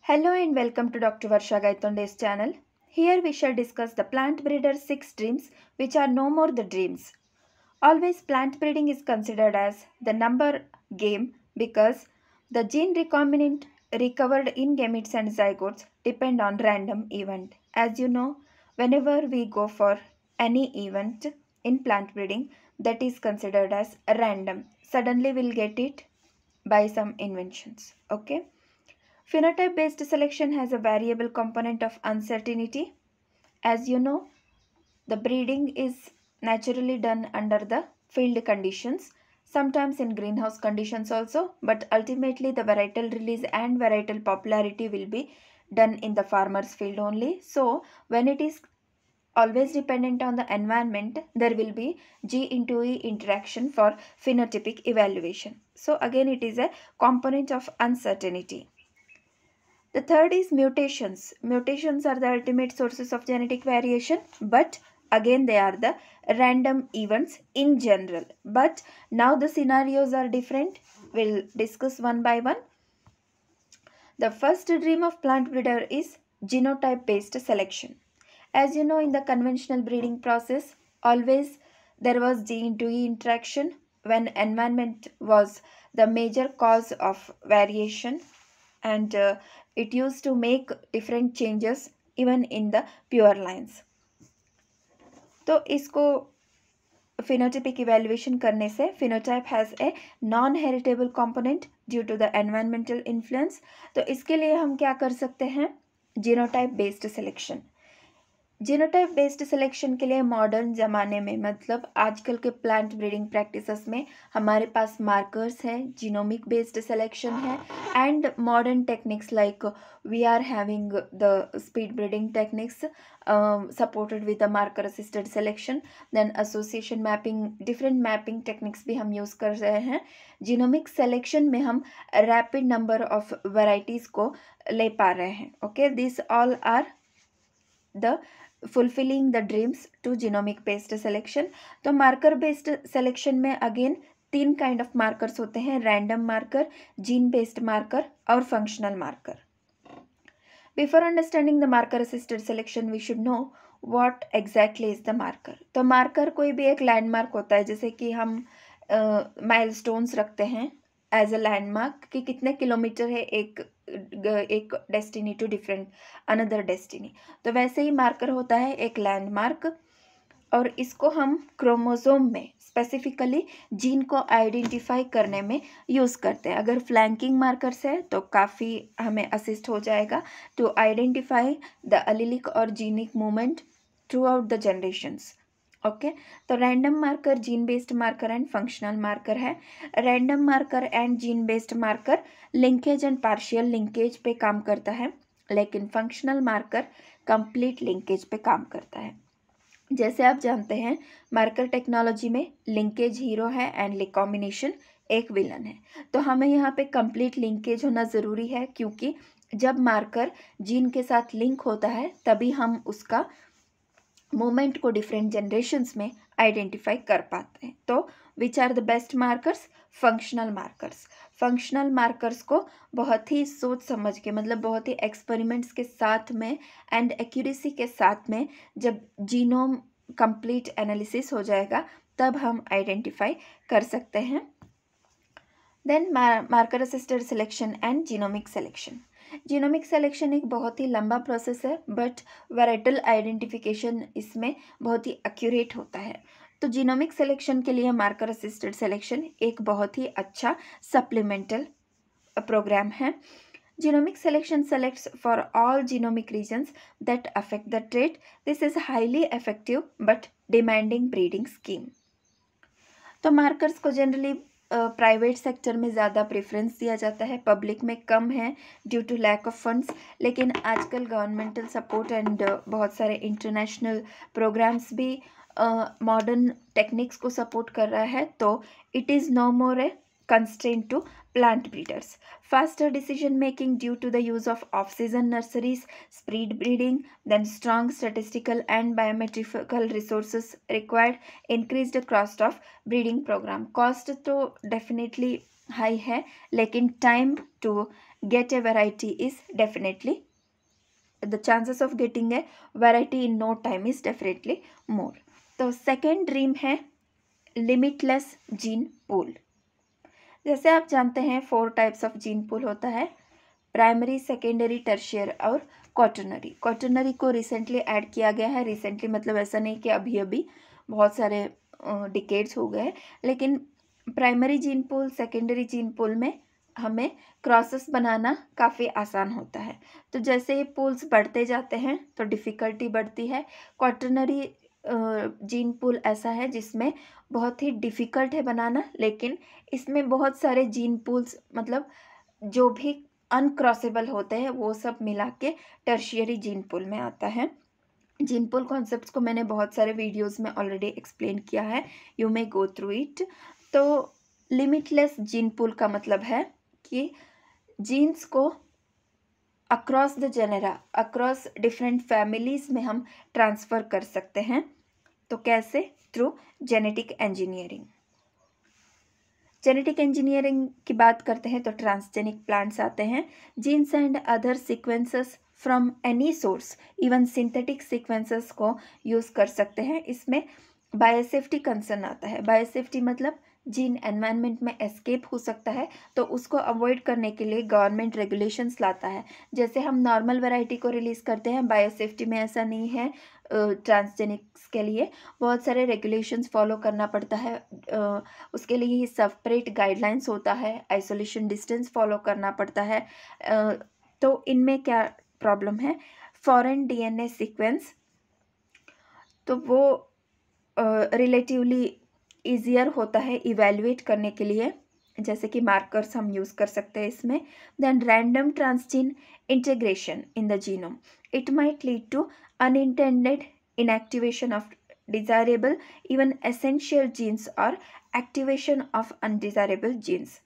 Hello and welcome to Dr. Varsha Gaitonde's channel. Here we shall discuss the plant breeder's 6 dreams, which are no more the dreams. Always plant breeding is considered as the number game because the gene recombinant recovered in gametes and zygotes depend on random event. As you know, whenever we go for any event in plant breeding, that is considered as random. Suddenly we'll get it by some inventions. Okay. Phenotype based selection has a variable component of uncertainty. As you know, the breeding is naturally done under the field conditions, sometimes in greenhouse conditions also, but ultimately the varietal release and varietal popularity will be done in the farmer's field only. So, when it is always dependent on the environment, there will be G into E interaction for phenotypic evaluation. So, again, it is a component of uncertainty. The third is mutations. Mutations are the ultimate sources of genetic variation, but again they are the random events in general. But now the scenarios are different. We'll discuss one by one. The first dream of plant breeder is genotype based selection. As you know, in the conventional breeding process, always there was G into E interaction when environment was the major cause of variation, and it used to make different changes even in the pure lines. तो इसको phenotypic evaluation करने से phenotype has a non-heritable component due to the environmental influence. तो इसके लिए हम क्या कर सकते हैं? genotype based selection. Genotype based selection के लिए मॉडर्न ज़माने में मतलब आजकल के प्लांट ब्रीडिंग प्रैक्टिसेस में हमारे पास मार्कर्स हैं, जीनोमिक बेस्ड सिलेक्शन है and modern techniques like we are having the speed breeding techniques supported with the marker assisted selection, then association mapping, different mapping techniques भी हम यूज़ कर रहे हैं. जीनोमिक सिलेक्शन में हम रैपिड नंबर ऑफ वैरायटीज़ को ले पा रहे हैं. Okay, this all are the fulfilling the dreams to genomic based selection. तो marker based selection में again 3 kind of markers होते हैं: random marker, gene based marker और functional marker. Before understanding the marker assisted selection, we should know what exactly is the marker. तो marker कोई भी एक landmark होता है, जैसे कि हम milestones रखते हैं एज अ लैंडमार्क कि कितने किलोमीटर है एक destiny to different another destiny. तो वैसे ही मार्कर होता है एक लैंडमार्क, और इसको हम क्रोमोसोम में स्पेसिफिकली जीन को आइडेंटिफाई करने में यूज़ करते हैं. अगर फ्लैंकिंग मार्कर्स है तो काफ़ी हमें असिस्ट हो जाएगा टू आइडेंटिफाई द अलीलिक और genic movement throughout the generations. Okay, तो random marker, gene based marker and functional marker है. Random marker and gene based marker linkage and partial linkage पे काम करता है, लेकिन फंक्शनल मार्कर कंप्लीट लिंकेज पे काम करता है. जैसे आप जानते हैं, मार्कर टेक्नोलॉजी में लिंकेज हीरो है एंड रिकॉम्बिनेशन एक विलन है. तो हमें यहाँ पे कंप्लीट लिंकेज होना ज़रूरी है, क्योंकि जब मार्कर जीन के साथ लिंक होता है तभी हम उसका मूवमेंट को डिफरेंट जनरेशन्स में आइडेंटिफाई कर पाते हैं. तो which are the best markers? Functional markers. Functional markers को बहुत ही सोच समझ के, मतलब बहुत ही एक्सपेरिमेंट्स के साथ में एंड एक्यूरेसी के साथ में, जब जीनोम कंप्लीट एनालिसिस हो जाएगा तब हम आइडेंटिफाई कर सकते हैं. Then marker assisted selection and genomic selection. Genomic selection एक बहुत ही लंबा प्रोसेस है, बट वैराइटल आइडेंटिफिकेशन इसमें बहुत ही एक्यूरेट होता है. तो जीनोमिक सिलेक्शन के लिए मार्कर असिस्टेड सिलेक्शन एक बहुत ही अच्छा सप्लीमेंटल प्रोग्राम है. Genomic selection selects for all genomic regions that affect the trait. This is highly effective but demanding breeding scheme. तो मार्कर्स को जनरली प्राइवेट सेक्टर में ज़्यादा प्रेफरेंस दिया जाता है, पब्लिक में कम है due to lack of funds. लेकिन आजकल गवर्नमेंटल सपोर्ट एंड बहुत सारे इंटरनेशनल प्रोग्राम्स भी मॉडर्न टेक्निक्स को सपोर्ट कर रहा है. तो it is no more a constraint to plant breeders. Faster decision making due to the use of off-season nurseries, speed breeding, then strong statistical and biometrical resources required, increased cost of breeding program. Cost तो definitely high है, लेकिन time to get a variety is definitely, the chances of getting a variety in no time is definitely more. तो second dream है limitless gene pool. जैसे आप जानते हैं 4 types of gene pool होता है, प्राइमरी, सेकेंडरी, टर्शियर और quaternary. Quaternary को रिसेंटली ऐड किया गया है, रिसेंटली मतलब ऐसा नहीं कि अभी अभी, बहुत सारे डिकेड्स हो गए, लेकिन primary gene pool, secondary gene pool में हमें क्रॉसेस बनाना काफ़ी आसान होता है। तो जैसे ये पूल्स बढ़ते जाते हैं तो डिफ़िकल्टी बढ़ती है। क्वाटरनरी जीन पूल ऐसा है जिसमें बहुत ही डिफ़िकल्ट है बनाना, लेकिन इसमें बहुत सारे जीन पूल्स मतलब जो भी अनक्रॉसेबल होते हैं वो सब मिला के टर्शियरी जीन पूल में आता है। जीन पूल कॉन्सेप्ट्स को मैंने बहुत सारे वीडियोस में ऑलरेडी एक्सप्लेन किया है, you may go through it. तो लिमिटलेस जीन पूल का मतलब है कि जीन्स को across the genera, across different families में हम ट्रांसफ़र कर सकते हैं। तो कैसे? Through genetic engineering. Genetic engineering की बात करते हैं तो ट्रांसजेनिक प्लांट्स आते हैं। Genes and other sequences from any source, even synthetic sequences को यूज़ कर सकते हैं। इसमें बायोसेफ्टी कंसर्न आता है। बायोसेफ्टी मतलब जीन एनवायरनमेंट में एस्केप हो सकता है, तो उसको अवॉइड करने के लिए गवर्नमेंट रेगुलेशंस लाता है। जैसे हम नॉर्मल वैरायटी को रिलीज़ करते हैं, बायोसेफ्टी में ऐसा नहीं है। ट्रांसजेनिक्स के लिए बहुत सारे रेगुलेशंस फॉलो करना पड़ता है, उसके लिए ही सेपरेट गाइडलाइंस होता है, आइसोलेशन डिस्टेंस फॉलो करना पड़ता है। तो इनमें क्या प्रॉब्लम है? फॉरेन डीएनए सीक्वेंस, तो वो रिलेटिवली ईजियर होता है इवेल्युएट करने के लिए, जैसे कि मार्कर्स हम यूज़ कर सकते हैं इसमें। Then random transgene integration in the genome, it might lead to unintended inactivation of desirable even essential genes और एक्टिवेशन ऑफ अनडिज़ायरेबल जीन्स।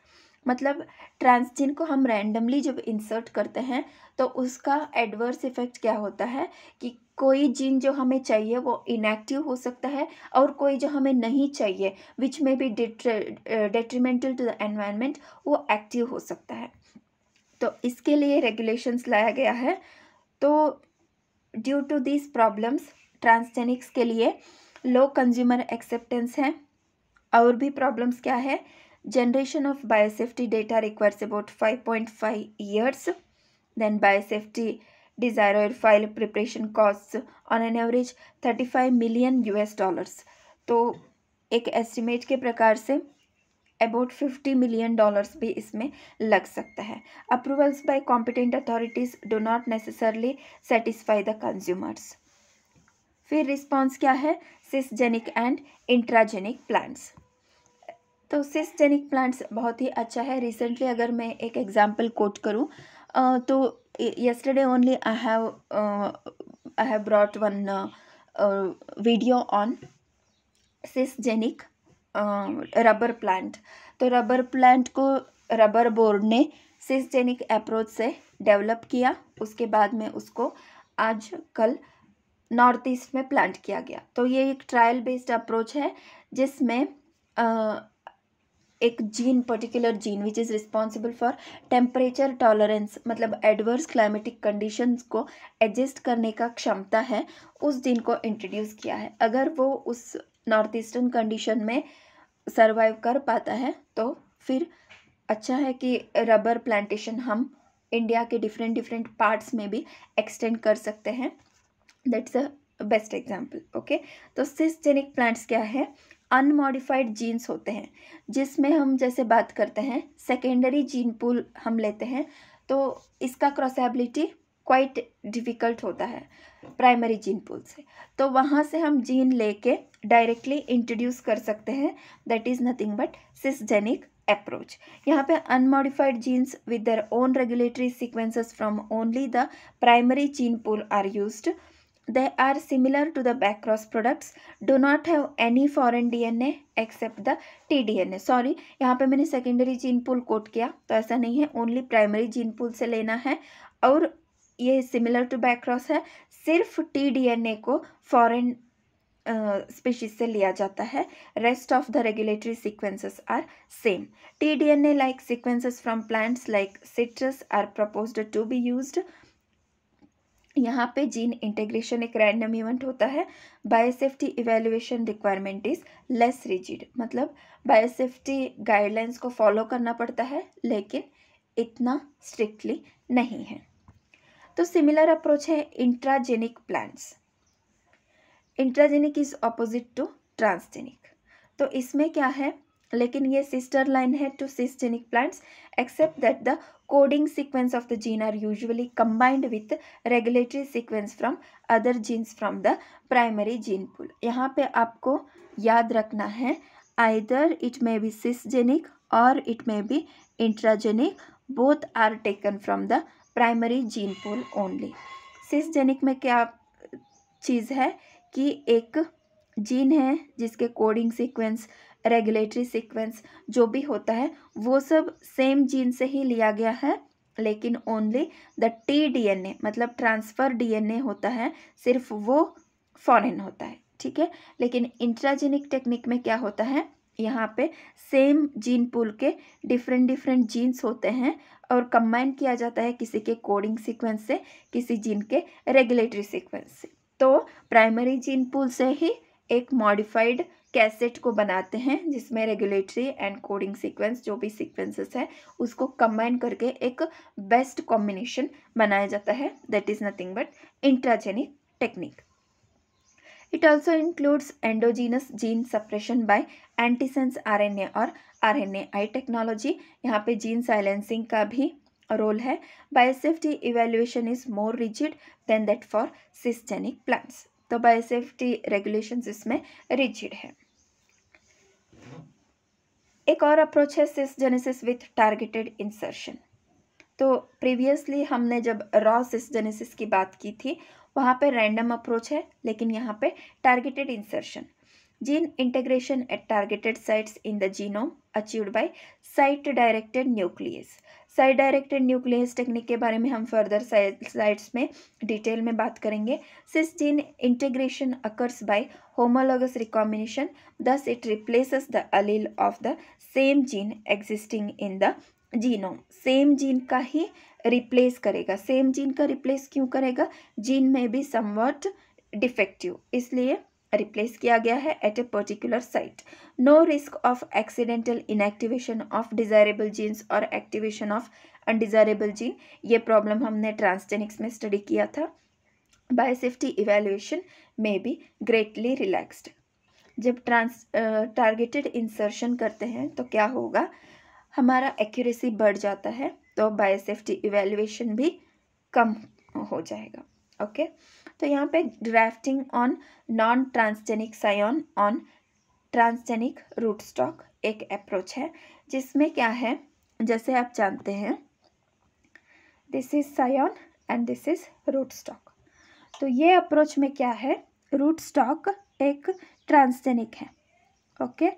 मतलब ट्रांसजीन को हम रैंडमली जब इंसर्ट करते हैं तो उसका एडवर्स इफेक्ट क्या होता है कि कोई जीन जो हमें चाहिए वो इनएक्टिव हो सकता है, और कोई जो हमें नहीं चाहिए विच में be detrimental to the environment, वो एक्टिव हो सकता है। तो इसके लिए रेगुलेशंस लाया गया है। तो due to this problems transgenics के लिए लो कंज्यूमर एक्सेप्टेंस है। और भी प्रॉब्लम्स क्या है? Generation of biosafety data requires about 5.5 years. Then biosafety desired file preparation costs on an average $35 million US. तो एक एस्टिमेट के प्रकार से अबाउट $50 million भी इसमें लग सकता है। Approvals bye competent authorities do not necessarily satisfy the consumers. फिर रिस्पॉन्स क्या है? सिसजेनिक एंड इंट्राजेनिक प्लांट्स। तो सिसजेनिक प्लांट्स बहुत ही अच्छा है। रिसेंटली अगर मैं एक एग्जांपल कोट करूं तो yesterday only I have brought one video on cisgenic rubber plant. तो रबर प्लांट को रबर बोर्ड ने सिसजेनिक अप्रोच से डेवलप किया, उसके बाद में उसको आज कल नॉर्थ ईस्ट में प्लांट किया गया। तो ये एक ट्रायल बेस्ड अप्रोच है जिसमें एक gene, particular gene which is responsible for temperature tolerance, मतलब एडवर्स क्लाइमेटिक कंडीशंस को एडजस्ट करने का क्षमता है, उस जीन को इंट्रोड्यूस किया है। अगर वो उस नॉर्थ ईस्टर्न कंडीशन में सर्वाइव कर पाता है तो फिर अच्छा है कि रबर प्लांटेशन हम इंडिया के डिफरेंट पार्ट्स में भी एक्सटेंड कर सकते हैं। That's a best example. Okay, तो सिसजेनिक प्लांट्स क्या है? अनमॉडिफाइड जीन्स होते हैं जिसमें हम जैसे बात करते हैं सेकेंडरी जीन पूल हम लेते हैं तो इसका क्रॉसेबिलिटी क्वाइट डिफ़िकल्ट होता है प्राइमरी जीन पूल से। तो वहाँ से हम जीन लेके डायरेक्टली इंट्रोड्यूस कर सकते हैं, that is nothing but cisgenic approach. यहाँ पे unmodified genes with their own regulatory sequences from only the primary gene pool are used. They are similar to the backcross products, do not have any foreign DNA except the tDNA. Sorry, यहाँ पे मैंने secondary gene pool coat किया, तो ऐसा नहीं है, only primary gene pool से लेना है। और ये सिमिलर टू बैकक्रॉस है, सिर्फ tDNA को फॉरेन स्पीशीज से लिया जाता है. Rest of the regulatory sequences are same. tDNA like sequences from plants like citrus are proposed to be used. यहाँ पे जीन इंटीग्रेशन एक रैंडम इवेंट होता है. Biosafety evaluation requirement is less rigid, मतलब बायोसेफ्टी गाइडलाइंस को follow करना पड़ता है लेकिन इतना स्ट्रिक्टली नहीं है. तो सिमिलर अप्रोच है intragenic plants. Intragenic is opposite to transgenic. तो इसमें क्या है, लेकिन ये सिस्टर लाइन है to cisgenic plants except that the coding sequence of the gene are usually combined with regulatory sequence from other jeans from the primary gene pool. यहाँ पे आपको याद रखना है either it may be cisgenic और it may be intragenic, both are taken from the primary gene pool only. Cisgenic में क्या चीज़ है कि एक जीन है जिसके कोडिंग सीक्वेंस, रेगुलेटरी सीक्वेंस जो भी होता है वो सब सेम जीन से ही लिया गया है, लेकिन ओनली द tDNA मतलब ट्रांसफ़र डीएनए होता है, सिर्फ वो फॉरेन होता है. ठीक है. लेकिन इंट्राजेनिक टेक्निक में क्या होता है, यहाँ पे सेम जीन पूल के डिफरेंट जीन्स होते हैं और कंबाइन किया जाता है किसी के कोडिंग सीक्वेंस से, किसी जीन के रेगुलेटरी सीक्वेंस से. तो प्राइमरी जीन पूल से ही एक मॉडिफाइड कैसेट को बनाते हैं जिसमें रेगुलेटरी एंड कोडिंग सीक्वेंस जो भी सीक्वेंसेस है उसको कंबाइन करके एक बेस्ट कॉम्बिनेशन बनाया जाता है. That is nothing but intragenic technique. It also includes endogenous gene suppression by antisense RNA और RNAi technology. यहाँ पे जीन साइलेंसिंग का भी रोल है. Biosafety evaluation is more rigid than that for cisgenic plants. तो बायोसेफ्टी रेगुलेशंस इसमें rigid है. एक और अप्रोच है सिसजेनेसिस विथ टारगेटेड इंसर्शन. तो प्रीवियसली हमने जब रॉ सिसजेनेसिस की बात की थी वहाँ पे रैंडम अप्रोच है, लेकिन यहाँ पे targeted insertion. Gene integration at targeted sites in the genome achieved by site directed nuclease. Site directed nuclease technique के बारे में हम फर्दर स्लाइड्स में डिटेल में बात करेंगे. Cisgene integration occurs by homologous recombination, thus it replaces the allele of the same gene existing in the genome. Same gene का ही रिप्लेस करेगा. सेम जीन का रिप्लेस क्यों करेगा, जीन में भी समवट डिफेक्टिव, इसलिए रिप्लेस किया गया है at a particular site. No risk of accidental inactivation of desirable genes और एक्टिवेशन ऑफ अनडिजायरेबल जीन. ये प्रॉब्लम हमने ट्रांसजेनिक्स में स्टडी किया था. बायोसेफ्टी इवेल्युएशन में बी ग्रेटली रिलैक्स्ड. जब टारगेटेड इंसर्शन करते हैं तो क्या होगा, हमारा एक्यूरेसी बढ़ जाता है, तो बायोसेफ्टी इवेल्युएशन भी कम हो जाएगा. ओके. तो यहाँ पे drafting on non transgenic scion on transgenic root stock एक अप्रोच है जिसमें क्या है, जैसे आप जानते हैं this is scion and this is root stock. तो ये अप्रोच में क्या है, रूट स्टॉक एक ट्रांसजेनिक है. ओके.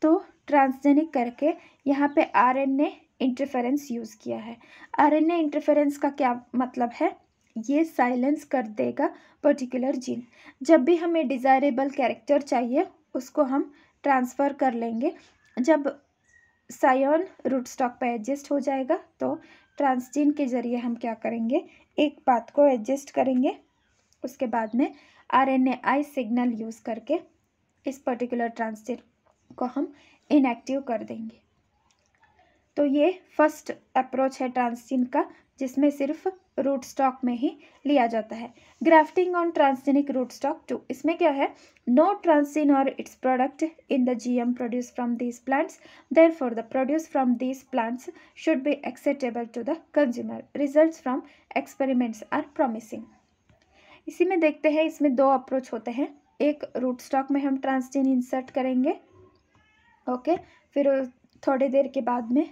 तो ट्रांसजेनिक करके यहाँ पे आरएनए इंटरफेरेंस यूज़ किया है. आरएनए इंटरफेरेंस का क्या मतलब है, ये साइलेंस कर देगा पर्टिकुलर जीन. जब भी हमें डिज़ायरेबल कैरेक्टर चाहिए उसको हम ट्रांसफ़र कर लेंगे. जब सायन रूट स्टॉक पे एडजस्ट हो जाएगा तो ट्रांसजीन के ज़रिए हम क्या करेंगे, एक बात को एडजस्ट करेंगे, उसके बाद में RNAi सिग्नल यूज़ करके इस पर्टिकुलर ट्रांसजीन को हम इनएक्टिव कर देंगे. तो ये फर्स्ट अप्रोच है ट्रांसजीन का जिसमें सिर्फ रूट स्टॉक में ही लिया जाता है. Grafting on transgenic root stock 2. इसमें क्या है, नो ट्रांसजीन और its product in the GM produce from these plants, therefore the produce from these plants should be acceptable to the consumer. Results from experiments are promising. इसी में देखते हैं, इसमें दो अप्रोच होते हैं. एक रूट स्टॉक में हम ट्रांसजीन इंसर्ट करेंगे. ओके. फिर थोड़ी देर के बाद में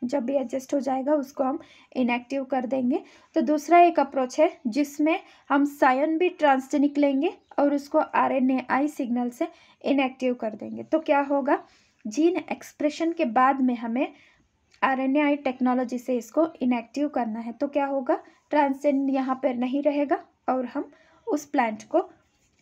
जब भी एडजस्ट हो जाएगा उसको हम इनएक्टिव कर देंगे. तो दूसरा एक अप्रोच है जिसमें हम सायन भी ट्रांसजेनिक लेंगे और उसको RNAi सिग्नल से इनएक्टिव कर देंगे. तो क्या होगा, जीन एक्सप्रेशन के बाद में हमें RNAi टेक्नोलॉजी से इसको इनएक्टिव करना है. तो क्या होगा, ट्रांसजेन यहाँ पर नहीं रहेगा और हम उस प्लांट को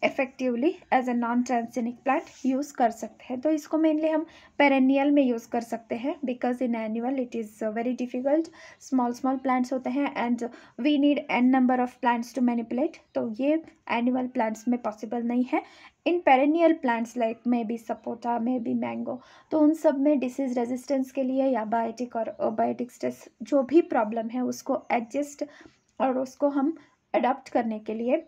effectively as a non transgenic plant use कर सकते हैं। तो इसको मेनली हम पेरेनियल में यूज़ कर सकते हैं, because in annual it is very difficult, small small plants होते हैं and we need an number of plants to manipulate, तो ये एनुअल प्लांट्स में पॉसिबल नहीं है। In perennial plants like maybe sapota, maybe mango, तो उन सब में डिसीज रेजिस्टेंस के लिए या बायोटिक और अबायोटिक स्ट्रेस जो भी प्रॉब्लम है उसको एडजस्ट और उसको हम अडॉप्ट करने के लिए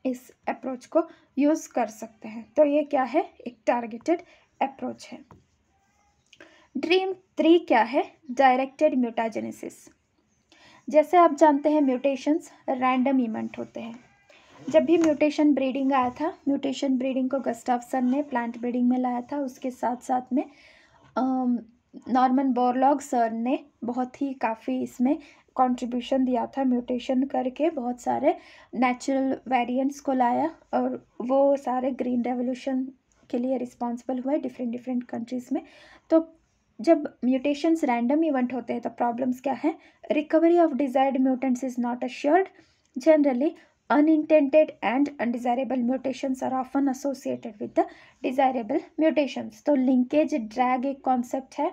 इस अप्रोच को यूज़ कर सकते हैं। तो ये क्या है, एक टारगेटेड अप्रोच है। ड्रीम 3 क्या है, डायरेक्टेड म्यूटाजेनेसिस। जैसे आप जानते हैं म्यूटेशंस रैंडम इवेंट होते हैं। जब भी म्यूटेशन ब्रीडिंग आया था, म्यूटेशन ब्रीडिंग को गस्टाफसन ने प्लांट ब्रीडिंग में लाया था, उसके साथ साथ में नॉर्मन बोरलॉग सर ने बहुत ही काफ़ी इसमें कंट्रीब्यूशन दिया था। म्यूटेशन करके बहुत सारे नेचुरल वेरिएंट्स को लाया और वो सारे ग्रीन रेवोल्यूशन के लिए रिस्पॉन्सिबल हुए डिफरेंट डिफरेंट कंट्रीज़ में। तो जब म्यूटेशंस रैंडम इवेंट होते हैं तो प्रॉब्लम्स क्या है, recovery of desired mutants is not assured, generally unintended and undesirable mutations are often associated with the desirable mutations। तो लिंकेज ड्रैग एक कॉन्सेप्ट है,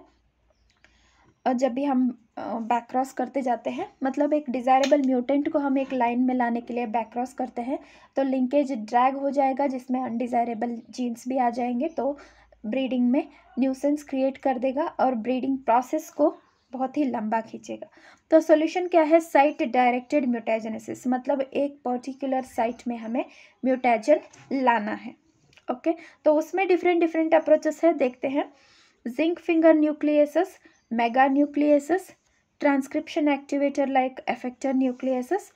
और जब भी हम बैक क्रॉस करते जाते हैं, मतलब एक डिज़ायरेबल म्यूटेंट को हम एक लाइन में लाने के लिए बैक क्रॉस करते हैं तो लिंकेज ड्रैग हो जाएगा जिसमें अनडिज़ायरेबल जीन्स भी आ जाएंगे, तो ब्रीडिंग में न्यूसेंस क्रिएट कर देगा और ब्रीडिंग प्रोसेस को बहुत ही लंबा खींचेगा। तो सॉल्यूशन क्या है, साइट डायरेक्टेड म्यूटाजेनेसिस, मतलब एक पर्टिकुलर साइट में हमें म्यूटेजन लाना है। ओके, तो उसमें डिफरेंट डिफरेंट अप्रोचेस है, देखते हैं। Zinc finger nucleases, meganucleases, transcription activator like effector nucleases,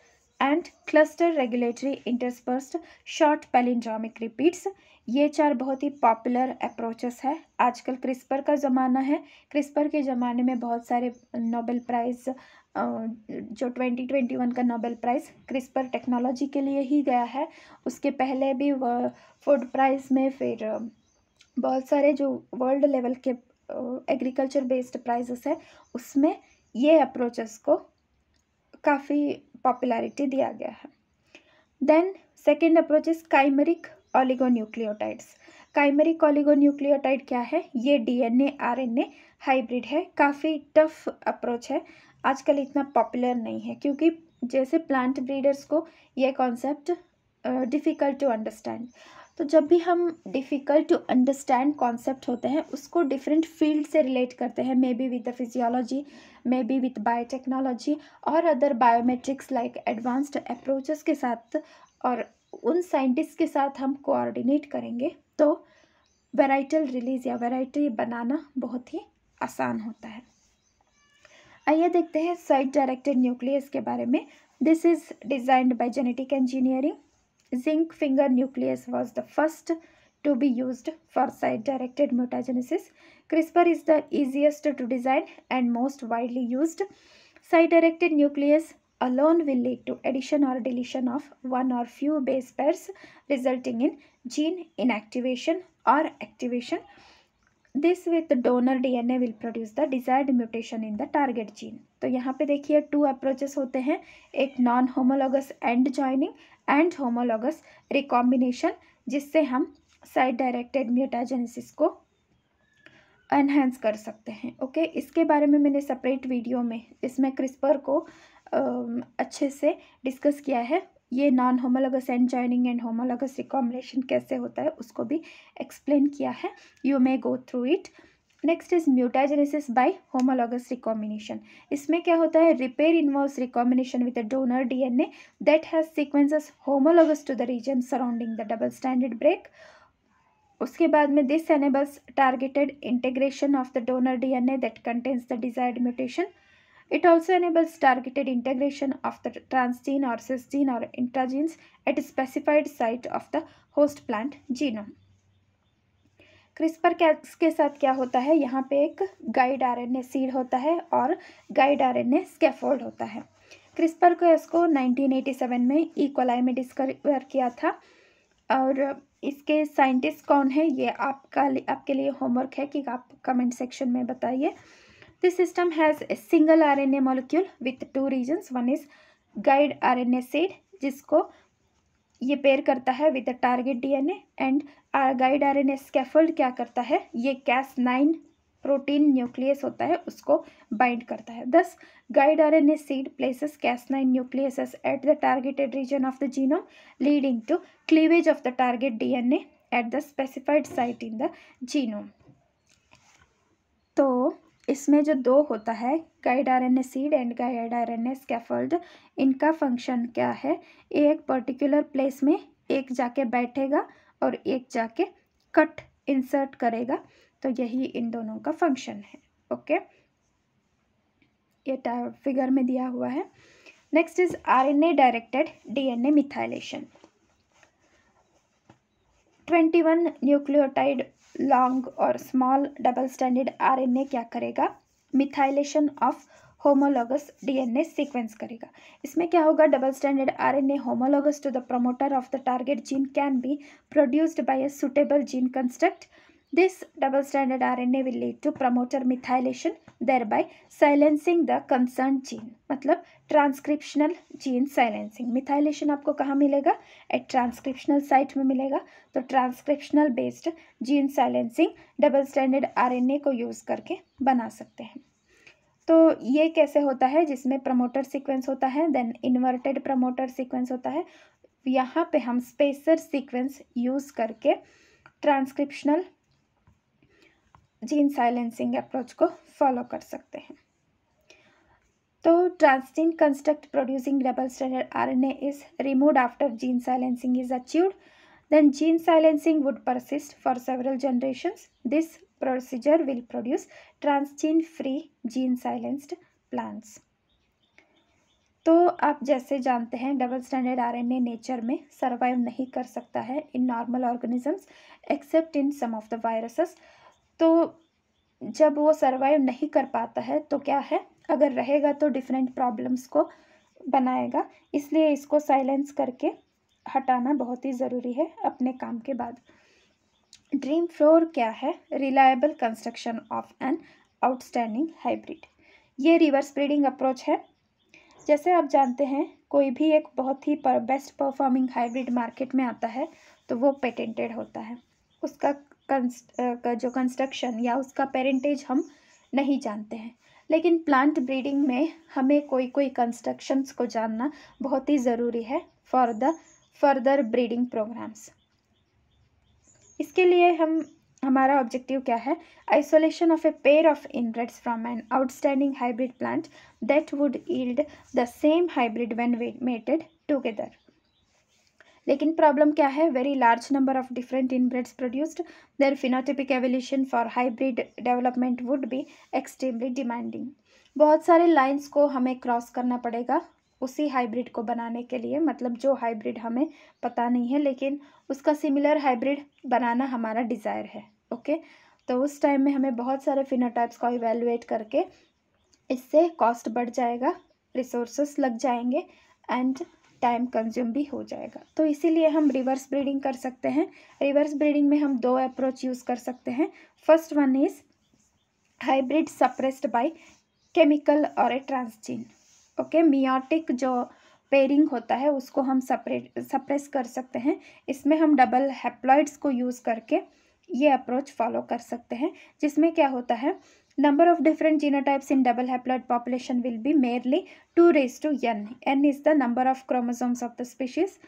and cluster regulatory interspersed short palindromic repeats। ये 4 बहुत ही पॉपुलर अप्रोचेस है। आजकल क्रिस्पर का ज़माना है, क्रिस्पर के ज़माने में बहुत सारे नोबेल प्राइज़, जो 2021 का नोबेल प्राइज़ क्रिस्पर टेक्नोलॉजी के लिए ही गया है। उसके पहले भी फूड प्राइज़ में, फिर बहुत सारे जो वर्ल्ड लेवल के एग्रीकल्चर बेस्ड प्राइजेस है उसमें ये अप्रोचेस को काफ़ी पॉपुलैरिटी दिया गया है। Then second approach is chimeric oligonucleotides. Chimeric oligonucleotide क्या है, ये डीएनए आरएनए हाइब्रिड है। काफ़ी टफ अप्रोच है, आजकल इतना पॉपुलर नहीं है क्योंकि जैसे प्लांट ब्रीडर्स को ये कॉन्सेप्ट डिफ़िकल्ट टू अंडरस्टैंड। तो जब भी हम डिफ़िकल्ट टू अंडरस्टैंड कॉन्सेप्ट होते हैं उसको डिफरेंट फील्ड से रिलेट करते हैं, maybe with the physiology, maybe with biotechnology और other biometrics like advanced approaches के साथ, और उन साइंटिस्ट के साथ हम कोऑर्डिनेट करेंगे तो वेराइटल रिलीज या वेराइटी बनाना बहुत ही आसान होता है। आइए देखते हैं साइट डायरेक्टेड न्यूक्लियस के बारे में। This is designed bye genetic engineering. Zinc finger nucleus was the first to be used for site-directed mutagenesis. CRISPR is the easiest to design and most widely used. Site-directed nucleus alone will lead to addition or deletion of one or few base pairs, resulting in gene inactivation or activation. This with donor DNA will produce the desired mutation in the target gene। तो यहाँ पे देखिए 2 approaches होते हैं, एक non homologous end joining and homologous recombination, जिससे हम site directed mutagenesis को एनहेंस कर सकते हैं। ओके, इसके बारे में मैंने सेपरेट वीडियो में इसमें क्रिस्पर को अच्छे से डिस्कस किया है। ये non homologous end joining and homologous recombination कैसे होता है उसको भी एक्सप्लेन किया है, you may go through it. Next is mutagenesis by homologous recombination. इसमें क्या होता है, repair involves recombination with the donor DNA that has sequences homologous to the region surrounding the double standard break. उसके बाद में this enables targeted integration of the donor DNA that contains the desired mutation. It also enables targeted integration of the transgene or cisgene or intragenes at a specified site of the host plant genome। CRISPR के साथ क्या होता है, यहाँ पे एक guide RNA seed होता है और गाइड आरएनए स्कैफोल्ड होता है। क्रिस्पर को इसको 1987 में ई कोलाई में डिस्कवर किया था, और इसके साइंटिस्ट कौन है ये आपके लिए होमवर्क है कि आप कमेंट सेक्शन में बताइए। This system has a single RNA molecule with 2 regions. One is guide RNA seed जिसको ये पेयर करता है with the target DNA and guide RNA scaffold क्या करता है, ये Cas9 प्रोटीन न्यूक्लियस होता है उसको बाइंड करता है। This guide RNA seed places Cas9 nucleases at the targeted region of the genome leading to cleavage of the target DNA at the specified site in the genome. तो इसमें जो दो होता है guide RNA seed and guide RNA scaffold, इनका function क्या है, एक पर्टिकुलर प्लेस में एक जाके बैठेगा और एक जाके कट इंसर्ट करेगा, तो यही इन दोनों का फंक्शन है। ओके, ये फिगर में दिया हुआ है। Next is RNA directed DNA methylation. 21 nucleotide long और स्मॉल डबल स्टैंडर्ड आरएनए क्या करेगा, methylation of homologous DNA sequence करेगा। इसमें क्या होगा, double standard RNA homologous to the promoter of the target gene can be produced by a suitable gene construct. This double stranded RNA will lead to promoter methylation, thereby silencing the concerned gene। मतलब transcriptional gene silencing. Methylation आपको कहाँ मिलेगा, eight transcriptional site में मिलेगा। तो transcriptional based gene silencing double standard RNA को use करके बना सकते हैं। तो ये कैसे होता है, जिसमें प्रमोटर सीक्वेंस होता है, देन इन्वर्टेड प्रमोटर सीक्वेंस होता है। यहाँ पे हम स्पेसर सीक्वेंस यूज़ करके ट्रांसक्रिप्शनल जीन साइलेंसिंग अप्रोच को फॉलो कर सकते हैं। तो transgene construct producing double standard RNA is removed after gene silencing is achieved, then gene silencing would persist for several generations. This procedure will produce transgene free gene silenced plants. तो आप जैसे जानते हैं double standard RNA nature में survive नहीं कर सकता है in normal organisms except in some of the viruses. तो जब वो सर्वाइव नहीं कर पाता है तो क्या है, अगर रहेगा तो डिफरेंट प्रॉब्लम्स को बनाएगा, इसलिए इसको साइलेंस करके हटाना बहुत ही ज़रूरी है अपने काम के बाद। ड्रीम 4 क्या है, reliable construction of N outstanding hybrid. ये रिवर्स ब्रीडिंग अप्रोच है। जैसे आप जानते हैं कोई भी एक बहुत ही बेस्ट परफॉर्मिंग हाइब्रिड मार्केट में आता है तो वो पेटेंटेड होता है, उसका जो कंस्ट्रक्शन या उसका पेरेंटेज हम नहीं जानते हैं। लेकिन प्लांट ब्रीडिंग में हमें कोई कंस्ट्रक्शंस को जानना बहुत ही ज़रूरी है for the further breeding programs. इसके लिए हमारा ऑब्जेक्टिव क्या है, isolation of a pair of inbreds from an outstanding hybrid plant that would yield the same hybrid when mated together. लेकिन प्रॉब्लम क्या है, very large number of different inbreds produced, their phenotypic evolution for hybrid development would be extremely demanding. बहुत सारे lines को हमें cross करना पड़ेगा उसी हाइब्रिड को बनाने के लिए, मतलब जो हाइब्रिड हमें पता नहीं है लेकिन उसका सिमिलर हाइब्रिड बनाना हमारा डिज़ायर है। ओके, तो उस टाइम में हमें बहुत सारे फिनोटाइप्स को इवेलुएट करके, इससे कॉस्ट बढ़ जाएगा, रिसोर्सेस लग जाएंगे एंड टाइम कंज्यूम भी हो जाएगा। तो इसीलिए हम रिवर्स ब्रीडिंग कर सकते हैं। रिवर्स ब्रीडिंग में हम दो अप्रोच यूज़ कर सकते हैं। First one is hybrid suppressed by chemical और ए ट्रांसजीन। ओके, मियोटिक जो पेयरिंग होता है उसको हम सप्रेस कर सकते हैं। इसमें हम डबल हैप्लॉइड्स को यूज़ करके ये अप्रोच फॉलो कर सकते हैं, जिसमें क्या होता है, number of different genotypes in double haploid population will be merely 2:n. n is the number of chromosomes of the species.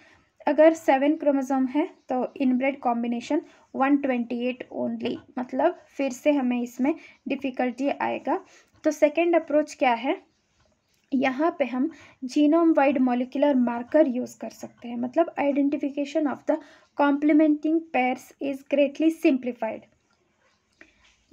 अगर 7 क्रोमोसोम है तो इनब्रेड कॉम्बिनेशन 128 ओनली, मतलब फिर से हमें इसमें डिफ़िकल्टी आएगा। तो सेकेंड अप्रोच क्या है, यहाँ पे हम genome wide molecular marker use कर सकते हैं, मतलब identification of the complementing pairs is greatly simplified.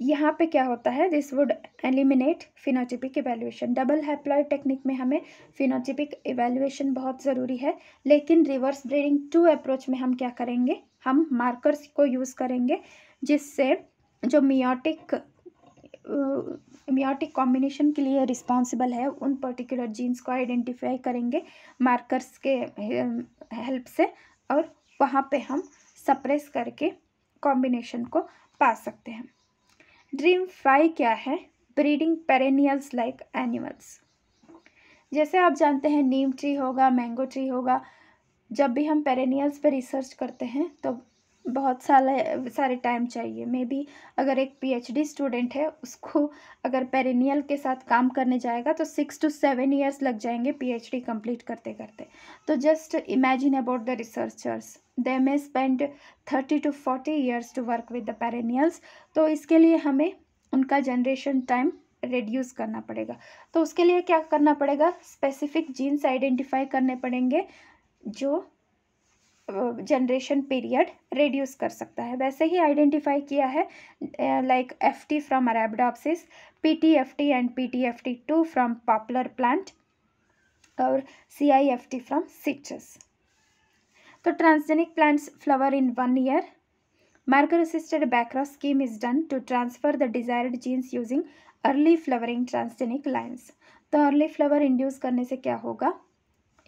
यहाँ पे क्या होता है, this would eliminate phenotypic evaluation. Double haploid technique में हमें फिनोटिपिक इवैल्यूएशन बहुत ज़रूरी है, लेकिन रिवर्स ब्रीडिंग 2 अप्रोच में हम क्या करेंगे, हम मार्कर्स को यूज़ करेंगे, जिससे जो मियोटिक कॉम्बिनेशन के लिए रिस्पॉन्सिबल है उन पर्टिकुलर जीन्स को आइडेंटिफाई करेंगे मार्कर्स के हेल्प से, और वहाँ पे हम सप्रेस करके कॉम्बिनेशन को पा सकते हैं। ड्रीम 5 क्या है, ब्रीडिंग पेरेनियल्स लाइक एनिमल्स। जैसे आप जानते हैं नीम ट्री होगा, मैंगो ट्री होगा, जब भी हम पेरेनियल्स पे रिसर्च करते हैं तो बहुत सारे टाइम चाहिए। मे बी अगर एक पीएचडी स्टूडेंट है, उसको अगर पेरेनियल के साथ काम करने जाएगा तो 6 to 7 ईयर्स लग जाएंगे पीएचडी कंप्लीट करते करते। तो just imagine about the researchers, they may spend 30 to 40 years to work with the perennials. तो इसके लिए हमें उनका जनरेशन टाइम रिड्यूस करना पड़ेगा। तो उसके लिए क्या करना पड़ेगा, स्पेसिफिक जीन्स आइडेंटिफाई करने पड़ेंगे जो जनरेशन पीरियड रिड्यूस कर सकता है। वैसे ही आइडेंटिफाई किया है like FT from Arabidopsis, PtFT and PtFT2 from popular plant और सीआईएफटी फ्रॉम सिट्रस। तो transgenic plants flower in 1 year. Marker assisted backcross scheme is done to transfer the desired genes using early flowering transgenic lines. तो early flower induce करने से क्या होगा,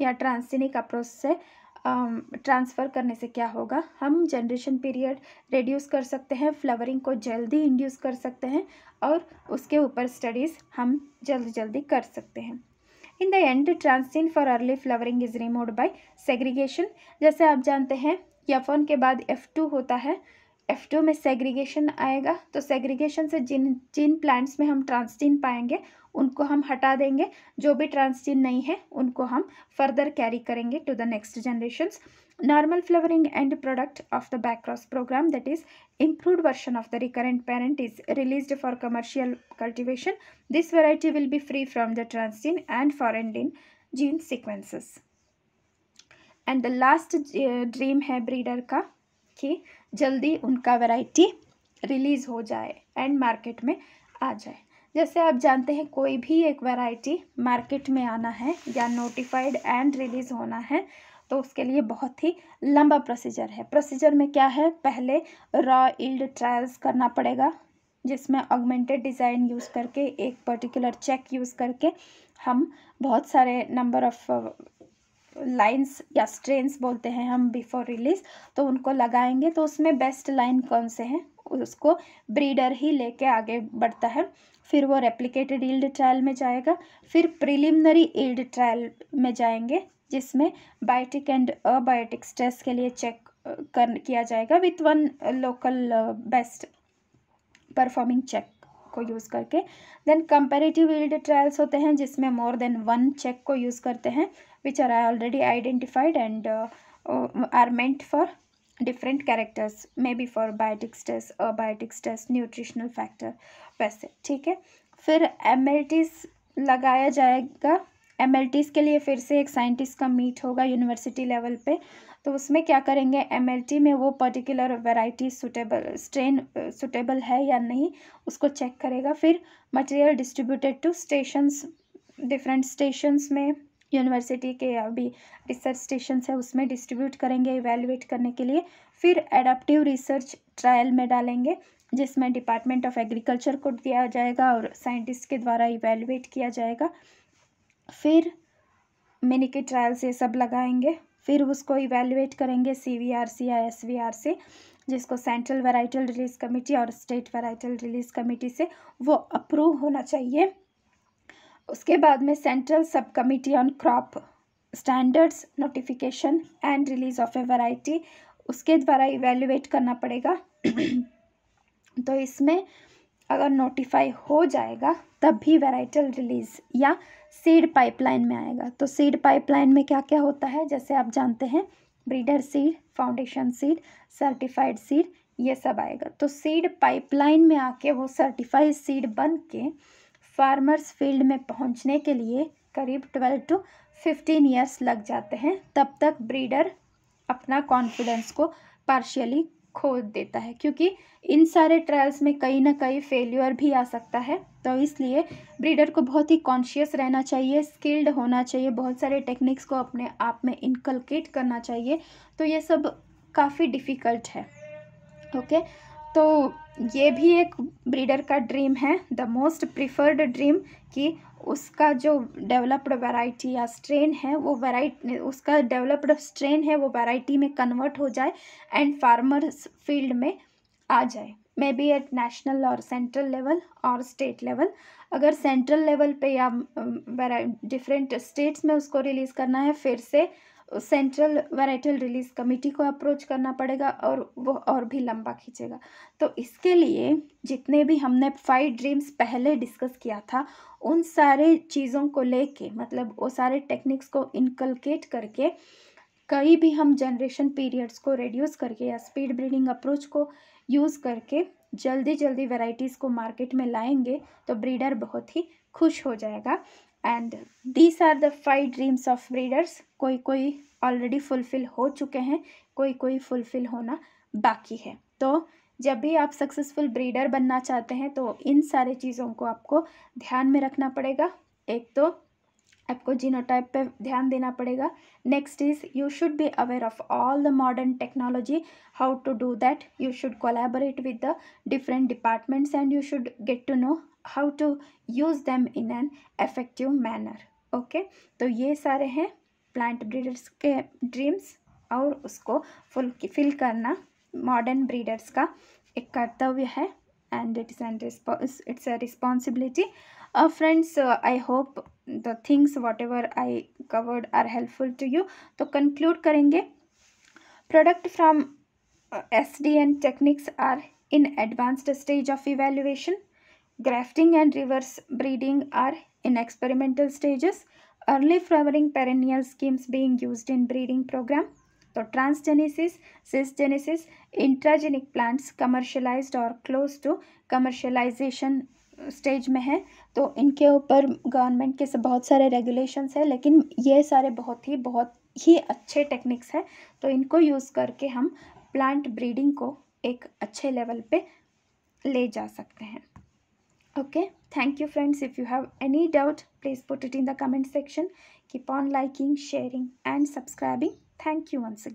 या transgenic approach से transfer करने से क्या होगा, हम जनरेशन पीरियड रिड्यूस कर सकते हैं, फ्लावरिंग को जल्दी इंड्यूस कर सकते हैं और उसके ऊपर स्टडीज़ हम जल्दी कर सकते हैं। In the end transgene for early flowering is removed by segregation. जैसे आप जानते हैं F1 के बाद F2 होता है, F2 में सेग्रीगेशन आएगा। तो सेग्रीगेशन से जिन प्लांट्स में हम ट्रांसजीन पाएंगे उनको हम हटा देंगे, जो भी ट्रांसजीन नहीं है उनको हम फर्दर कैरी करेंगे to the next generations. Normal flowering end product of the backcross program, that is improved version of the recurrent parent, is released for commercial cultivation. This variety will be free from the transgene and foreign gene sequences. And the last dream है breeder का कि जल्दी उनका variety release हो जाए and market में आ जाए। जैसे आप जानते हैं कोई भी एक वैरायटी मार्केट में आना है या नोटिफाइड एंड रिलीज़ होना है तो उसके लिए बहुत ही लंबा प्रोसीजर है। प्रोसीजर में क्या है, पहले रॉ यील्ड ट्रायल्स करना पड़ेगा जिसमें ऑगमेंटेड डिज़ाइन यूज़ करके एक पर्टिकुलर चेक यूज़ करके हम बहुत सारे नंबर ऑफ लाइंस या स्ट्रेन्स बोलते हैं हम बिफोर रिलीज़, तो उनको लगाएंगे। तो उसमें बेस्ट लाइन कौन से हैं उसको ब्रीडर ही लेके आगे बढ़ता है। फिर वो रेप्लिकेटेड यील्ड ट्रायल में जाएगा, फिर प्रिलिमिनरी यील्ड ट्रायल में जाएंगे जिसमें बायोटिक एंड अबायोटिक स्ट्रेस के लिए चेक किया जाएगा with one local best performing check को यूज़ करके। देन कंपैरेटिव यील्ड ट्रायल्स होते हैं जिसमें मोर देन वन चेक को यूज़ करते हैं which are already identified and are meant for different characters, may be for biotic stress, abiotic stress, nutritional factor, वैसे ठीक है। फिर एमएलटीज लगाया जाएगा। एमएलटीज के लिए फिर से एक साइंटिस्ट का मीट होगा यूनिवर्सिटी लेवल पे। तो उसमें क्या करेंगे, एमएलटी में वो पर्टिकुलर वैरायटी स्ट्रेन सुटेबल है या नहीं उसको चेक करेगा। फिर material distributed to stations, different stations में यूनिवर्सिटी के अभी रिसर्च स्टेशंस है उसमें डिस्ट्रीब्यूट करेंगे इवैल्यूएट करने के लिए। फिर एडाप्टिव रिसर्च ट्रायल में डालेंगे जिसमें डिपार्टमेंट ऑफ एग्रीकल्चर को दिया जाएगा और साइंटिस्ट के द्वारा इवैल्यूएट किया जाएगा। फिर मिनिकी ट्रायल से सब लगाएंगे, फिर उसको इवैल्यूएट करेंगे CVRC या SVR से, जिसको सेंट्रल वैराइटल रिलीज कमेटी और स्टेट वैराइटल रिलीज कमेटी से वो अप्रूव होना चाहिए। उसके बाद में सेंट्रल सब committee on crop standards notification and release of A variety उसके द्वारा इवैल्यूएट करना पड़ेगा। तो इसमें अगर नोटिफाई हो जाएगा तब भी वैराइटल रिलीज या सीड पाइपलाइन में आएगा। तो सीड पाइपलाइन में क्या क्या होता है, जैसे आप जानते हैं breeder seed, foundation seed, certified seed, ये सब आएगा। तो सीड पाइपलाइन में आके वो सर्टिफाइड सीड बन के फार्मर्स फील्ड में पहुंचने के लिए करीब 12 to 15 ईयर्स लग जाते हैं। तब तक ब्रीडर अपना कॉन्फिडेंस को पार्शियली खो देता है क्योंकि इन सारे ट्रायल्स में कहीं ना कहीं फेल्यूर भी आ सकता है। तो इसलिए ब्रीडर को बहुत ही कॉन्शियस रहना चाहिए, स्किल्ड होना चाहिए, बहुत सारे टेक्निक्स को अपने आप में इनकलकेट करना चाहिए। तो ये सब काफ़ी डिफ़िकल्ट है। ओके, तो ये भी एक ब्रीडर का ड्रीम है, द मोस्ट प्रिफर्ड ड्रीम, कि उसका जो डेवलप्ड वैरायटी या स्ट्रेन है वो उसका डेवलप्ड स्ट्रेन है वो वैरायटी में कन्वर्ट हो जाए एंड फार्मर्स फील्ड में आ जाए, मे बी एट नेशनल और सेंट्रल लेवल और स्टेट लेवल। अगर सेंट्रल लेवल पे या डिफरेंट स्टेट्स में उसको रिलीज़ करना है, फिर से सेंट्रल वैराइटल रिलीज कमेटी को अप्रोच करना पड़ेगा और वो और भी लंबा खींचेगा। तो इसके लिए जितने भी हमने 5 ड्रीम्स पहले डिस्कस किया था उन सारे चीज़ों को लेके, मतलब वो सारे टेक्निक्स को इनकलकेट करके, कई भी हम जनरेशन पीरियड्स को रिड्यूस करके या स्पीड ब्रीडिंग अप्रोच को यूज़ करके जल्दी जल्दी वैराइटीज़ को मार्केट में लाएंगे तो ब्रीडर बहुत ही खुश हो जाएगा। And these are the 5 dreams of breeders. कोई कोई ऑलरेडी फुलफिल हो चुके हैं, कोई कोई फुलफिल होना बाकी है। तो जब भी आप सक्सेसफुल ब्रीडर बनना चाहते हैं तो इन सारे चीज़ों को आपको ध्यान में रखना पड़ेगा। एक तो आपको जीनोटाइप पे ध्यान देना पड़ेगा। Next is you should be aware of all the modern technology. How to do that? You should collaborate with the different departments and you should get to know how to use them in an effective manner. Okay, तो ये सारे हैं plant breeders के dreams और उसको fulfil करना modern breeders का एक कर्तव्य है and it's a responsibility. Friends, I hope the things whatever I covered are helpful to you. तो conclude करेंगे, product from SDN techniques are in advanced stage of evaluation. Grafting and reverse breeding are in experimental stages. Early flowering perennial schemes being used in breeding program. तो transgenesis, सिसजेनेसिस, intragenic plants commercialised और close to commercialisation stage में है। तो इनके ऊपर government के बहुत सारे रेगुलेशंस है, लेकिन ये सारे बहुत ही अच्छे टेक्निक्स हैं। तो इनको यूज़ करके हम प्लांट ब्रीडिंग को एक अच्छे लेवल पे ले जा सकते हैं। Okay, thank you friends. If you have any doubt, please put it in the comment section. Keep on liking, sharing and subscribing. Thank you once again.